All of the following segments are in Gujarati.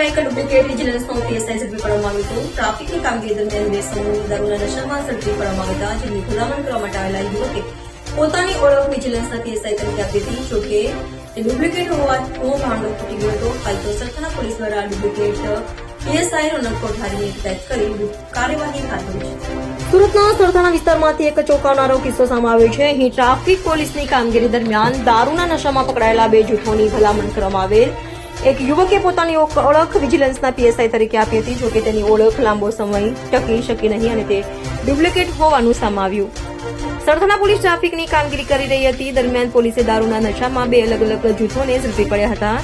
સામે એક ડુપ્લિકેટ વિજિલન્સનો પીએસઆઈ ઝડપી પાડવામાં આવ્યો હતો। ટ્રાફિકની કામગીરી દરમિયાન બે સમૂહ દારૂના નશામાં ઝડપી પાડવામાં આવ્યા હતા, જેની ભલામણ કરવા માટે આવેલા યુવકે પોતાની ઓળખ વિજિલન્સના પીએસઆઈ તરીકે આપી હતી। જોકે તે ડુપ્લિકેટ હોવાનો ભાંડો ફૂટી ગયો હતો। હાલ તો સરથાણા પોલીસ દ્વારા ડુપ્લિકેટ પીએસઆઈ રોનક કોઠારીની અટકાયત કરી કાર્યવાહી હાથ ધરી છે। સુરતના સરથાણા વિસ્તારમાંથી એક ચોંકાવનારો કિસ્સો સામે આવ્યો છે। અહીં ટ્રાફિક પોલીસની કામગીરી દરમિયાન દારૂના નશામાં પકડાયેલા બે જૂથોની ભલામણ કરવામાં આવેલ એક યુવકે પોતાની ઓળખ વિજિલન્સના પીએસઆઈ તરીકે આપી હતી। જોકે તેની ઓળખ લાંબો સમય ટકી શકી નહીં અને તે ડુપ્લિકેટ હોવાનું સામે આવ્યું। સરથાણા પોલીસ ટ્રાફિકની કામગીરી કરી રહી હતી, દરમિયાન પોલીસે દારૂના નશામાં બે અલગ અલગ જૂથોને ઝડપી પડ્યા હતા।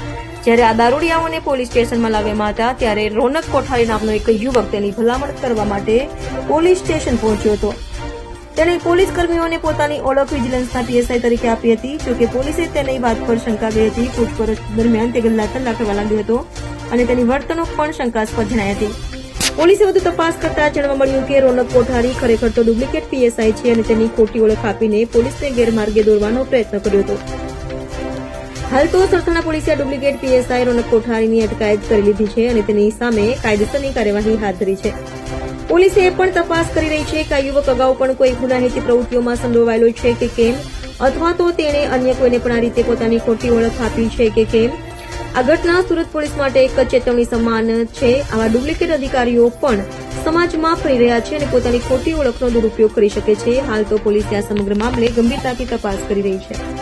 જ્યારે આ દારૂડિયાઓને પોલીસ સ્ટેશનમાં લાવ્યા હતા ત્યારે રોનક કોઠારી નામનો એક યુવક તેની ભલામણ કરવા માટે પોલીસ સ્ટેશન પહોંચ્યો હતો। તેણે પોલીસ કર્મીઓને પોતાની ઓળખ વિજિલન્સના પીએસઆઈ તરીકે આપી હતી। જોકે પોલીસે તેની વાત પર શંકા ગઈ હતી। પૂછપરછ દરમિયાન તે ગલ્લા કરવા લાગ્યો હતો અને તેની વર્તણૂક પણ શંકાસ્પદ જણાઈ હતી। પોલીસે વધુ તપાસ કરતા જાણવા મળ્યું કે રોનક કોઠારી ખરેખર તો ડુપ્લિકેટ પીએસઆઈ છે અને તેની ખોટી ઓળખ આપીને પોલીસને ગેરમાર્ગે દોરવાનો પ્રયત્ન કર્યો હતો। હાલ તો સરથાણા પોલીસે આ ડુપ્લિકેટ પીએસઆઈ રોનક કોઠારીની અટકાયત કરી લીધી છે અને તેની સામે કાયદેસરની કાર્યવાહી હાથ ધરી છે। પોલીસે એ પણ તપાસ કરી રહી છે કે આ યુવક અગાઉ પણ કોઈ ગુનાહિત પ્રવૃત્તિઓમાં સંડોવાયેલો છે કે કેમ, અથવા તો તેણે અન્ય કોઈને પણ આ રીતે પોતાની ખોટી ઓળખ આપી છે કે કેમ। આ ઘટના સુરત પોલીસ માટે એક ચેતવણી સમાન છે। આવા ડુપ્લિકેટ અધિકારીઓ પણ સમાજમાં ફરી રહ્યા છે અને પોતાની ખોટી ઓળખનો દુરુપયોગ કરી શકે છે। હાલ તો પોલીસે આ સમગ્ર મામલે ગંભીરતાથી તપાસ કરી રહી છે।